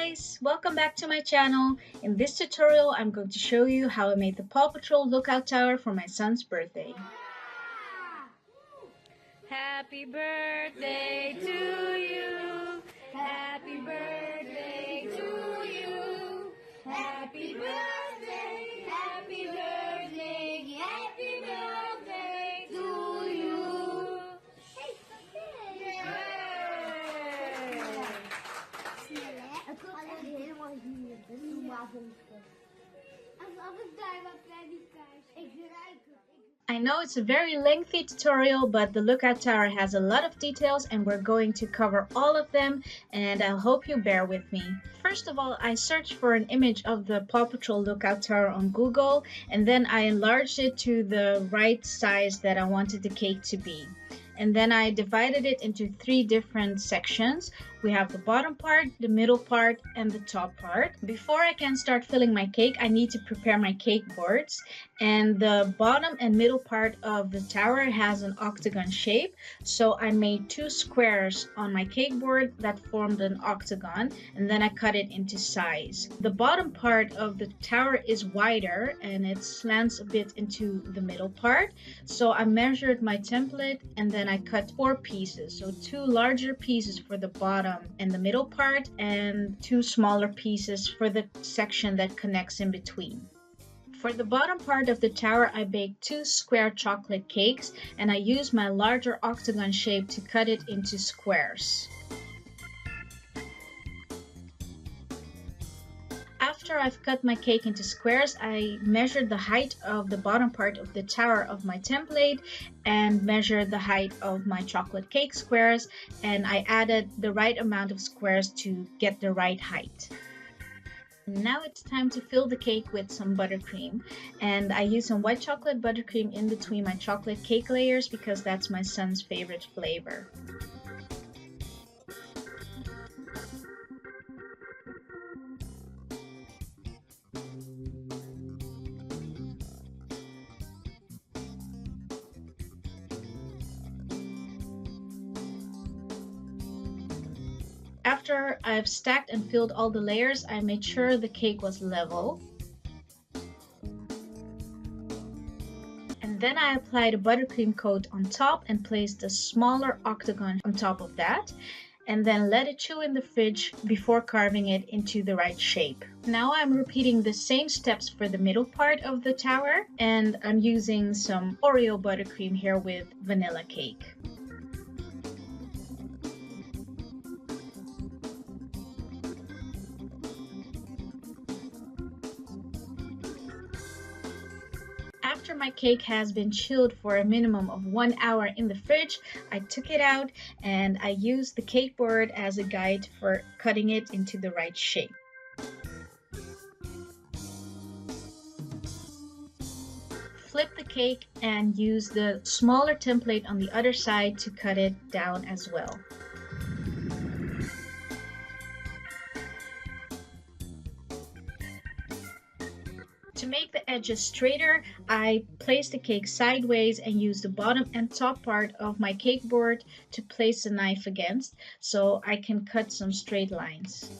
guys! Welcome back to my channel. In this tutorial, I'm going to show you how I made the Paw Patrol lookout tower for my son's birthday. Happy birthday to you. Happy birthday to you. Happy birthday, happy birthday, happy birthday to you. I know it's a very lengthy tutorial, but the lookout tower has a lot of details and we're going to cover all of them, and I hope you bear with me. First of all, I searched for an image of the Paw Patrol lookout tower on Google, and then I enlarged it to the right size that I wanted the cake to be. And then I divided it into 3 different sections. We have the bottom part, the middle part, and the top part. Before I can start filling my cake, I need to prepare my cake boards. And the bottom and middle part of the tower has an octagon shape. So I made 2 squares on my cake board that formed an octagon, and then I cut it into size. The bottom part of the tower is wider and it slants a bit into the middle part. So I measured my template and then I cut 4 pieces. So 2 larger pieces for the bottom and the middle part, and 2 smaller pieces for the section that connects in between. For the bottom part of the tower, I baked 2 square chocolate cakes, and I used my larger octagon shape to cut it into squares. After I've cut my cake into squares, I measured the height of the bottom part of the tower of my template and measured the height of my chocolate cake squares, and I added the right amount of squares to get the right height. Now it's time to fill the cake with some buttercream, and I use some white chocolate buttercream in between my chocolate cake layers because that's my son's favorite flavor. After I've stacked and filled all the layers, I made sure the cake was level. And then I applied a buttercream coat on top and placed a smaller octagon on top of that. And then let it chill in the fridge before carving it into the right shape. Now I'm repeating the same steps for the middle part of the tower, and I'm using some Oreo buttercream here with vanilla cake. After my cake has been chilled for a minimum of 1 hour in the fridge, I took it out and I used the cake board as a guide for cutting it into the right shape. Flip the cake and use the smaller template on the other side to cut it down as well. To make the edges straighter, I placed the cake sideways and used the bottom and top part of my cake board to place the knife against, so I can cut some straight lines.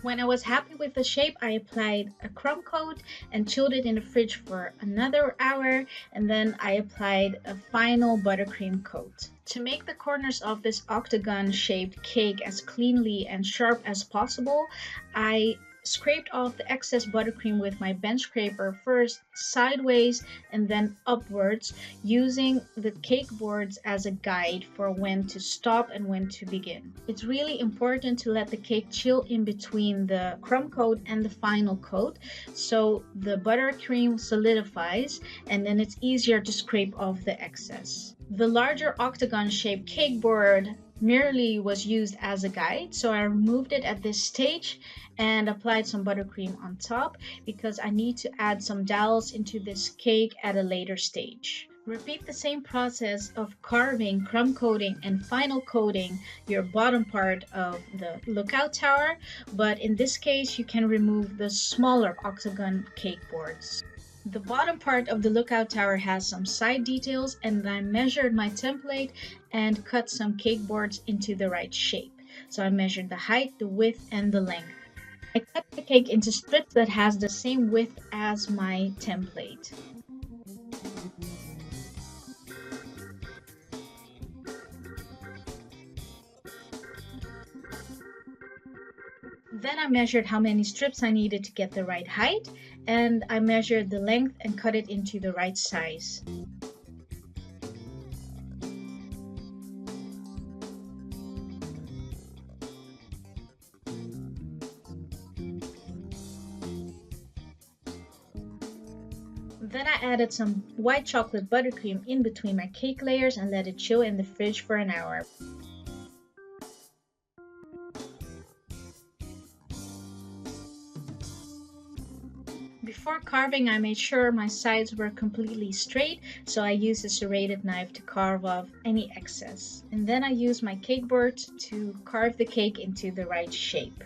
When I was happy with the shape, I applied a crumb coat and chilled it in the fridge for another hour, and then I applied a final buttercream coat. To make the corners of this octagon-shaped cake as cleanly and sharp as possible, I scraped off the excess buttercream with my bench scraper, first sideways and then upwards, using the cake boards as a guide for when to stop and when to begin. It's really important to let the cake chill in between the crumb coat and the final coat, so the buttercream solidifies and then it's easier to scrape off the excess. The larger octagon-shaped cake board merely was used as a guide, so I removed it at this stage and applied some buttercream on top because I need to add some dowels into this cake at a later stage. Repeat the same process of carving, crumb coating, and final coating your bottom part of the lookout tower, but in this case you can remove the smaller octagon cake boards. The bottom part of the lookout tower has some side details, and I measured my template and cut some cake boards into the right shape. So I measured the height, the width, and the length. I cut the cake into strips that has the same width as my template. Then I measured how many strips I needed to get the right height, and I measured the length and cut it into the right size. Then I added some white chocolate buttercream in between my cake layers and let it chill in the fridge for an hour. Before carving, I made sure my sides were completely straight, so I used a serrated knife to carve off any excess. And then I used my cake board to carve the cake into the right shape.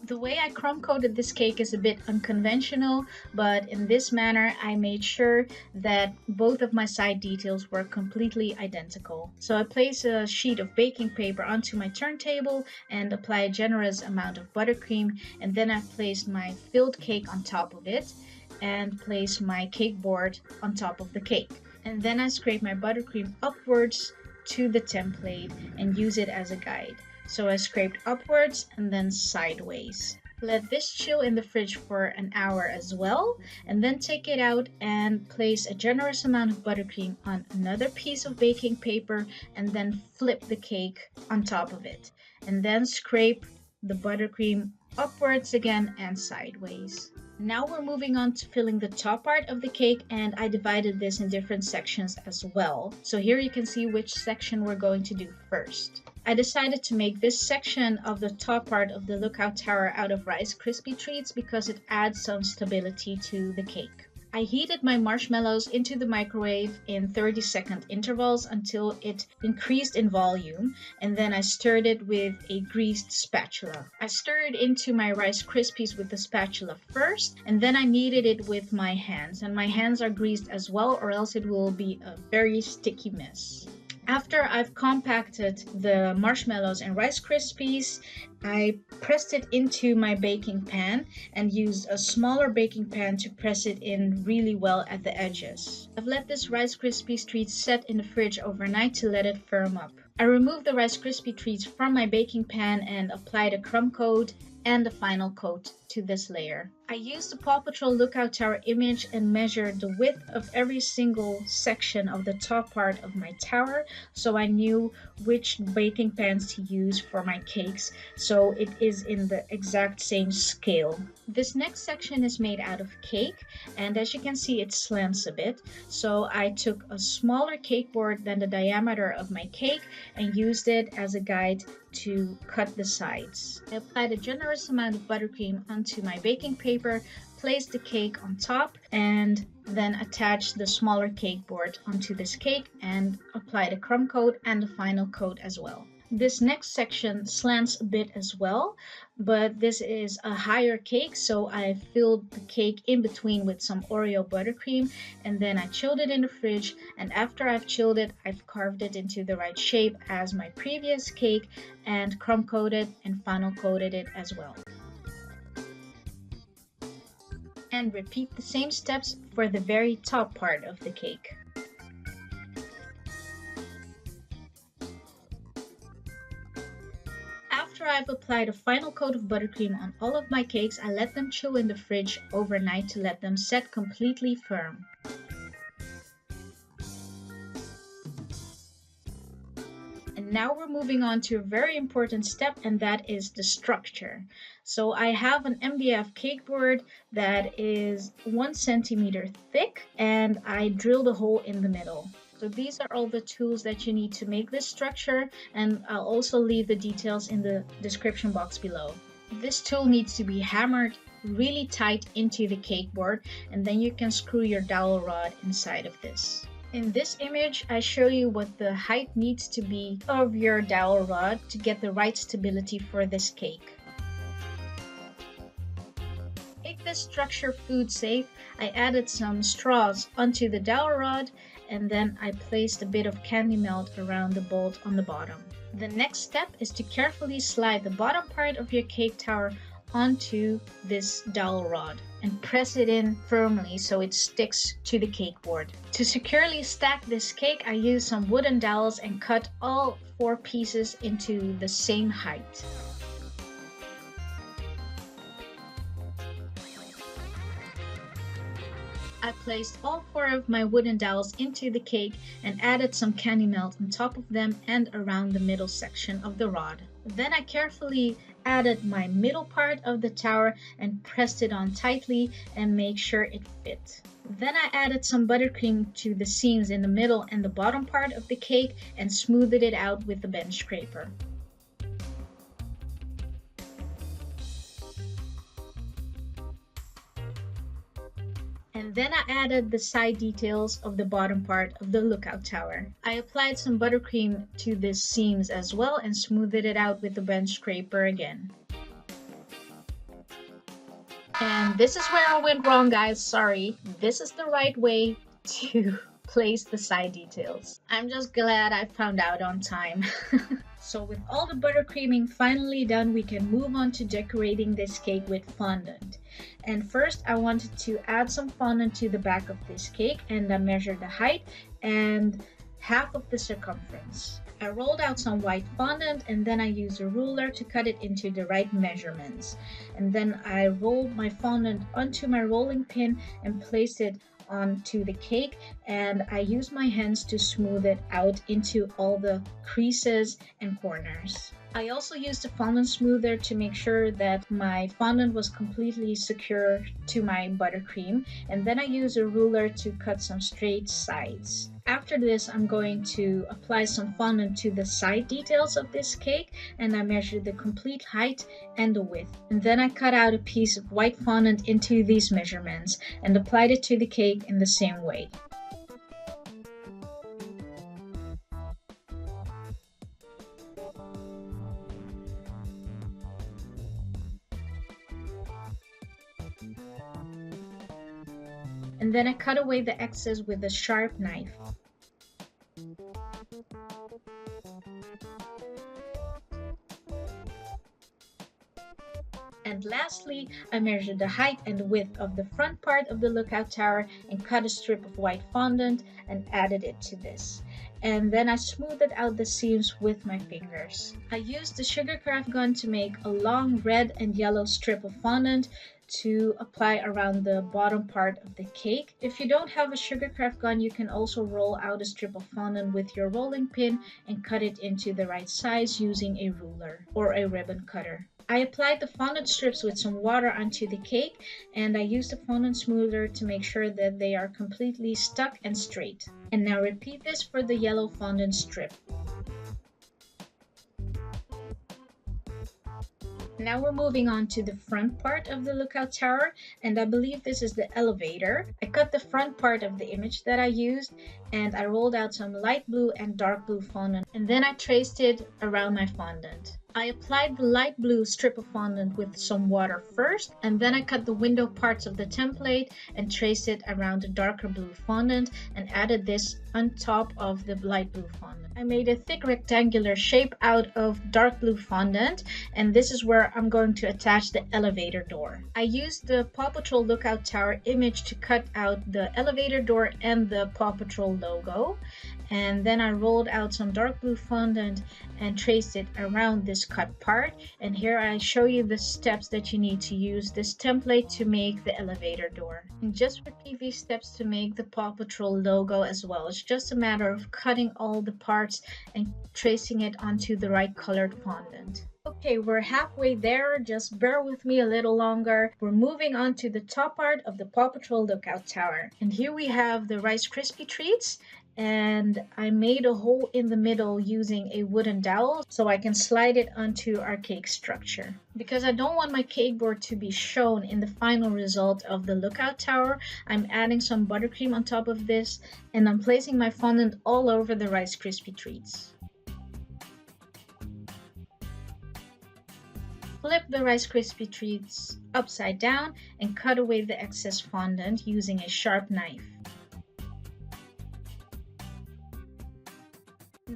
The way I crumb coated this cake is a bit unconventional, but in this manner I made sure that both of my side details were completely identical. So I placed a sheet of baking paper onto my turntable and applied a generous amount of buttercream, and then I placed my filled cake on top of it and placed my cake board on top of the cake. And then I scraped my buttercream upwards to the template and use it as a guide. So I scraped upwards and then sideways. Let this chill in the fridge for an hour as well, and then take it out and place a generous amount of buttercream on another piece of baking paper and then flip the cake on top of it. And then scrape the buttercream upwards again and sideways. Now we're moving on to filling the top part of the cake, and I divided this in different sections as well. So here you can see which section we're going to do first. I decided to make this section of the top part of the lookout tower out of Rice Krispie treats because it adds some stability to the cake. I heated my marshmallows into the microwave in 30-second intervals until it increased in volume, and then I stirred it with a greased spatula. I stirred into my Rice Krispies with the spatula first, and then I kneaded it with my hands, and my hands are greased as well, or else it will be a very sticky mess. After I've compacted the marshmallows and Rice Krispies, I pressed it into my baking pan and used a smaller baking pan to press it in really well at the edges. I've let this Rice Krispies treat set in the fridge overnight to let it firm up. I removed the Rice Krispie treats from my baking pan and applied a crumb coat and a final coat to this layer. I used the Paw Patrol Lookout Tower image and measured the width of every single section of the top part of my tower, so I knew which baking pans to use for my cakes, so it is in the exact same scale. This next section is made out of cake, and as you can see it slants a bit, so I took a smaller cake board than the diameter of my cake and used it as a guide to cut the sides. I applied a generous amount of buttercream onto my baking paper, placed the cake on top, and then attached the smaller cake board onto this cake and applied a crumb coat and a final coat as well. This next section slants a bit as well, but this is a higher cake, so I filled the cake in between with some Oreo buttercream, and then I chilled it in the fridge, and after I've chilled it, I've carved it into the right shape as my previous cake and crumb coated and final coated it as well. And repeat the same steps for the very top part of the cake. After I've applied a final coat of buttercream on all of my cakes, I let them chill in the fridge overnight to let them set completely firm. And now we're moving on to a very important step, and that is the structure. So I have an MDF cake board that is 1 centimeter thick, and I drilled a hole in the middle. So these are all the tools that you need to make this structure, and I'll also leave the details in the description box below. This tool needs to be hammered really tight into the cake board, and then you can screw your dowel rod inside of this. In this image, I show you what the height needs to be of your dowel rod to get the right stability for this cake. To make this structure food safe, I added some straws onto the dowel rod, and then I placed a bit of candy melt around the bolt on the bottom. The next step is to carefully slide the bottom part of your cake tower onto this dowel rod and press it in firmly so it sticks to the cake board. To securely stack this cake, I used some wooden dowels and cut all 4 pieces into the same height. I placed all 4 of my wooden dowels into the cake and added some candy melt on top of them and around the middle section of the rod. Then I carefully added my middle part of the tower and pressed it on tightly and make sure it fit. Then I added some buttercream to the seams in the middle and the bottom part of the cake and smoothed it out with the bench scraper. And then I added the side details of the bottom part of the lookout tower. I applied some buttercream to the seams as well and smoothed it out with the bench scraper again. And this is where I went wrong, guys, sorry. This is the right way to place the side details. I'm just glad I found out on time. So with all the buttercreaming finally done, we can move on to decorating this cake with fondant. And first I wanted to add some fondant to the back of this cake, and I measured the height and half of the circumference. I rolled out some white fondant and then I used a ruler to cut it into the right measurements. And then I rolled my fondant onto my rolling pin and placed it onto the cake, and I used my hands to smooth it out into all the creases and corners. I also used a fondant smoother to make sure that my fondant was completely secure to my buttercream, and then I used a ruler to cut some straight sides. After this, I'm going to apply some fondant to the side details of this cake, and I measured the complete height and the width. And then I cut out a piece of white fondant into these measurements and applied it to the cake in the same way. And then I cut away the excess with a sharp knife. And lastly, I measured the height and width of the front part of the lookout tower and cut a strip of white fondant and added it to this. And then I smoothed out the seams with my fingers. I used the sugar craft gun to make a long red and yellow strip of fondant to apply around the bottom part of the cake. If you don't have a sugar craft gun, you can also roll out a strip of fondant with your rolling pin and cut it into the right size using a ruler or a ribbon cutter. I applied the fondant strips with some water onto the cake, and I used a fondant smoother to make sure that they are completely stuck and straight. And now repeat this for the yellow fondant strip. Now we're moving on to the front part of the lookout tower, and I believe this is the elevator. I cut the front part of the image that I used, and I rolled out some light blue and dark blue fondant, and then I traced it around my fondant. I applied the light blue strip of fondant with some water first, and then I cut the window parts of the template and traced it around the darker blue fondant and added this on top of the light blue fondant. I made a thick rectangular shape out of dark blue fondant, and this is where I'm going to attach the elevator door. I used the Paw Patrol lookout tower image to cut out the elevator door and the Paw Patrol logo, and then I rolled out some dark blue fondant and traced it around this cut part. And here I show you the steps that you need to use this template to make the elevator door. And just repeat these steps to make the Paw Patrol logo as well. It's just a matter of cutting all the parts and tracing it onto the right colored fondant. Okay, we're halfway there, just bear with me a little longer. We're moving on to the top part of the Paw Patrol lookout tower. And here we have the Rice Krispie treats, and I made a hole in the middle using a wooden dowel so I can slide it onto our cake structure. Because I don't want my cake board to be shown in the final result of the lookout tower, I'm adding some buttercream on top of this, and I'm placing my fondant all over the Rice Krispie treats. Flip the Rice Krispie treats upside down and cut away the excess fondant using a sharp knife.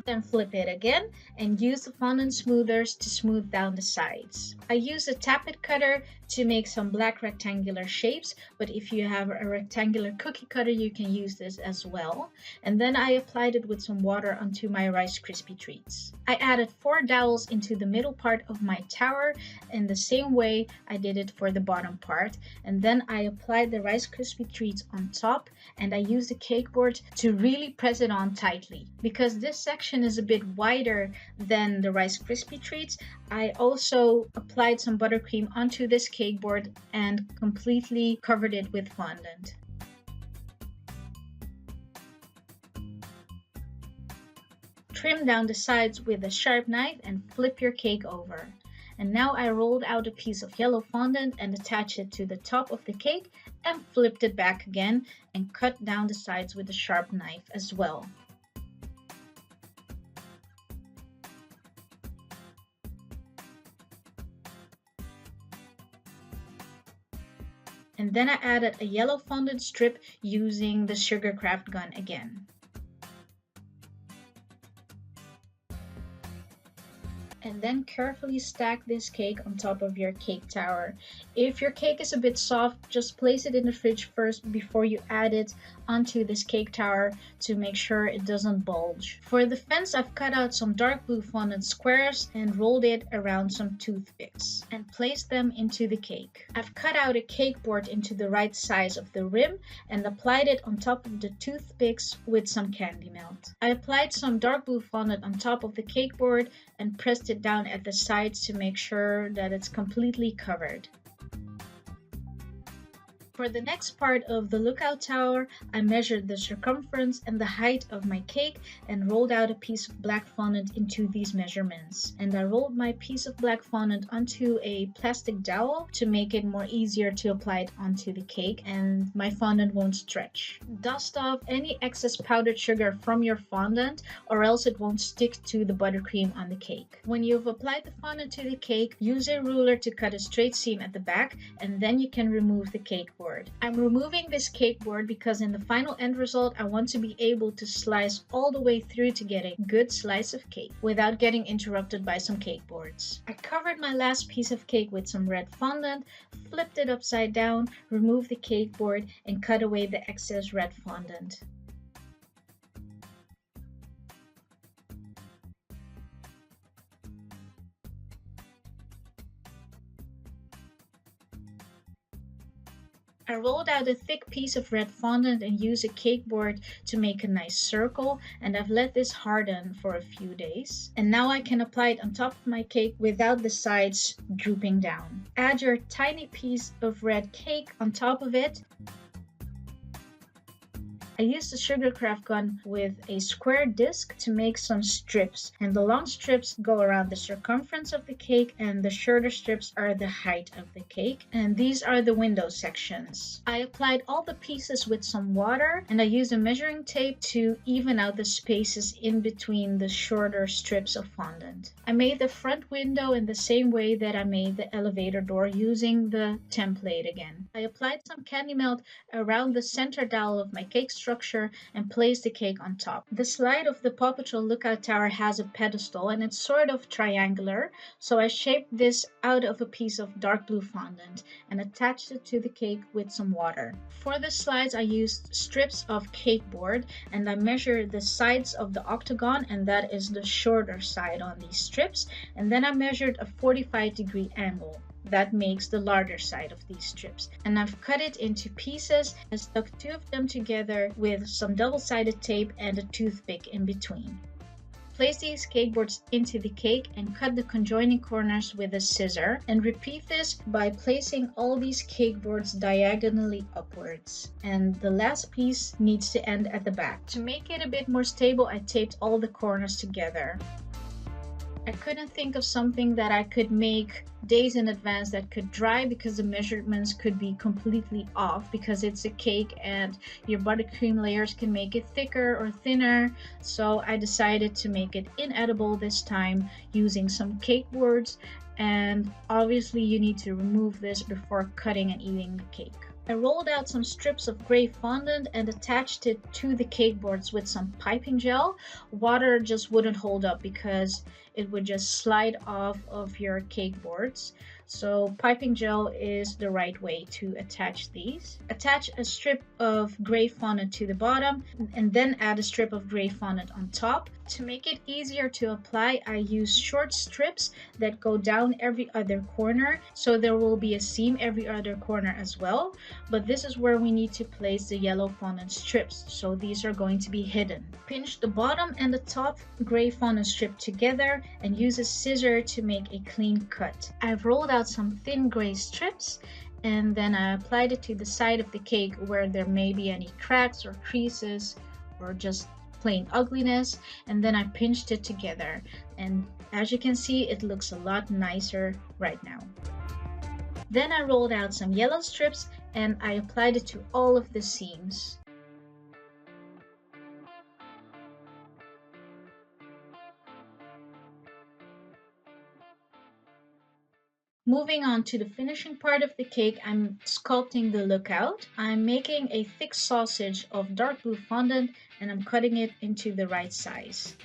Then flip it again and use the fondant smoothers to smooth down the sides. I use a tap-it cutter to make some black rectangular shapes, but if you have a rectangular cookie cutter you can use this as well. And then I applied it with some water onto my Rice Krispie treats. I added 4 dowels into the middle part of my tower in the same way I did it for the bottom part, and then I applied the Rice Krispie treats on top, and I used the cake board to really press it on tightly. Because this section is a bit wider than the Rice Krispie treats, I also applied some buttercream onto this cake board and completely covered it with fondant. Trim down the sides with a sharp knife and flip your cake over. And now I rolled out a piece of yellow fondant and attached it to the top of the cake and flipped it back again and cut down the sides with a sharp knife as well. And then I added a yellow fondant strip using the sugar craft gun again. And then carefully stack this cake on top of your cake tower. If your cake is a bit soft, just place it in the fridge first before you add it onto this cake tower to make sure it doesn't bulge. For the fence, I've cut out some dark blue fondant squares and rolled it around some toothpicks and placed them into the cake. I've cut out a cake board into the right size of the rim and applied it on top of the toothpicks with some candy melt. I applied some dark blue fondant on top of the cake board and pressed it down at the sides to make sure that it's completely covered. For the next part of the lookout tower, I measured the circumference and the height of my cake and rolled out a piece of black fondant into these measurements. And I rolled my piece of black fondant onto a plastic dowel to make it more easier to apply it onto the cake and my fondant won't stretch. Dust off any excess powdered sugar from your fondant or else it won't stick to the buttercream on the cake. When you've applied the fondant to the cake, use a ruler to cut a straight seam at the back and then you can remove the cake board. I'm removing this cake board because in the final end result I want to be able to slice all the way through to get a good slice of cake without getting interrupted by some cake boards. I covered my last piece of cake with some red fondant, flipped it upside down, removed the cake board and cut away the excess red fondant. I rolled out a thick piece of red fondant and used a cake board to make a nice circle, and I've let this harden for a few days. And now I can apply it on top of my cake without the sides drooping down. Add your tiny piece of red cake on top of it. I used the sugar craft gun with a square disc to make some strips, and the long strips go around the circumference of the cake and the shorter strips are the height of the cake, and these are the window sections. I applied all the pieces with some water and I used a measuring tape to even out the spaces in between the shorter strips of fondant. I made the front window in the same way that I made the elevator door using the template again. I applied some candy melt around the center dowel of my cake structure and place the cake on top. The slide of the Paw Patrol lookout tower has a pedestal and it's sort of triangular, so I shaped this out of a piece of dark blue fondant and attached it to the cake with some water. For the slides I used strips of cake board and I measured the sides of the octagon, and that is the shorter side on these strips, and then I measured a 45-degree angle. That makes the larger side of these strips, and I've cut it into pieces and stuck 2 of them together with some double-sided tape and a toothpick in between. Place these cake boards into the cake and cut the conjoining corners with a scissor, and repeat this by placing all these cake boards diagonally upwards. And the last piece needs to end at the back. To make it a bit more stable, I taped all the corners together. I couldn't think of something that I could make days in advance that could dry, because the measurements could be completely off because it's a cake and your buttercream layers can make it thicker or thinner. So I decided to make it inedible this time using some cake boards, and obviously you need to remove this before cutting and eating the cake. I rolled out some strips of gray fondant and attached it to the cake boards with some piping gel. Water just wouldn't hold up because it would just slide off of your cake boards. So piping gel is the right way to attach these. Attach a strip of gray fondant to the bottom and then add a strip of gray fondant on top. To make it easier to apply, I use short strips that go down every other corner, so there will be a seam every other corner as well. But this is where we need to place the yellow fondant strips, so these are going to be hidden. Pinch the bottom and the top gray fondant strip together and use a scissor to make a clean cut. I've rolled out some thin gray strips and then I applied it to the side of the cake where there may be any cracks or creases or just plain ugliness, and then I pinched it together, and as you can see, it looks a lot nicer right now. Then I rolled out some yellow strips and I applied it to all of the seams. Moving on to the finishing part of the cake, I'm sculpting the lookout. I'm making a thick sausage of dark blue fondant and I'm cutting it into the right size.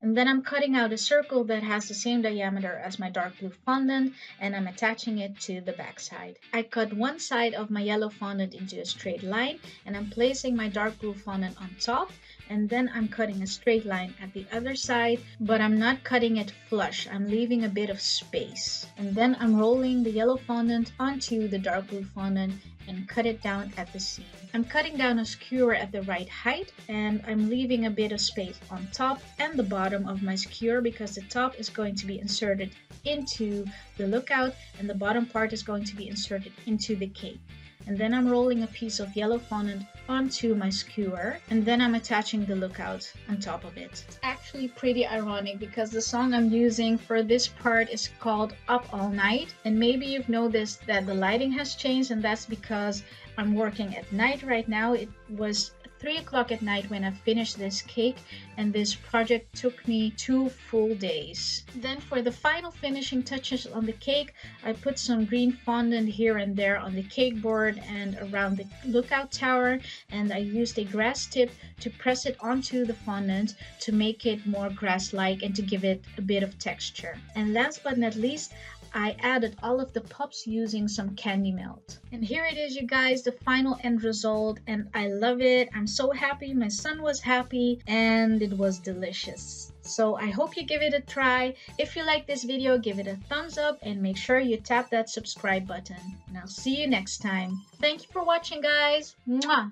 And then I'm cutting out a circle that has the same diameter as my dark blue fondant and I'm attaching it to the back side. I cut one side of my yellow fondant into a straight line and I'm placing my dark blue fondant on top, and then I'm cutting a straight line at the other side, but I'm not cutting it flush. I'm leaving a bit of space. And then I'm rolling the yellow fondant onto the dark blue fondant and cut it down at the seam. I'm cutting down a skewer at the right height and I'm leaving a bit of space on top and the bottom of my skewer because the top is going to be inserted into the lookout and the bottom part is going to be inserted into the cake. And then I'm rolling a piece of yellow fondant onto my skewer and then I'm attaching the lookout on top of it. It's actually pretty ironic because the song I'm using for this part is called Up All Night, and maybe you've noticed that the lighting has changed, and that's because I'm working at night right now. It was 3 o'clock at night when I finished this cake, and this project took me 2 full days. Then for the final finishing touches on the cake, I put some green fondant here and there on the cake board and around the lookout tower, and I used a grass tip to press it onto the fondant to make it more grass-like and to give it a bit of texture. And last but not least, I added all of the pups using some candy melt. And here it is, you guys, the final end result, and I love it. I'm so happy, my son was happy, and it was delicious. So I hope you give it a try. If you like this video, give it a thumbs up and make sure you tap that subscribe button. And I'll see you next time. Thank you for watching, guys. Mwah!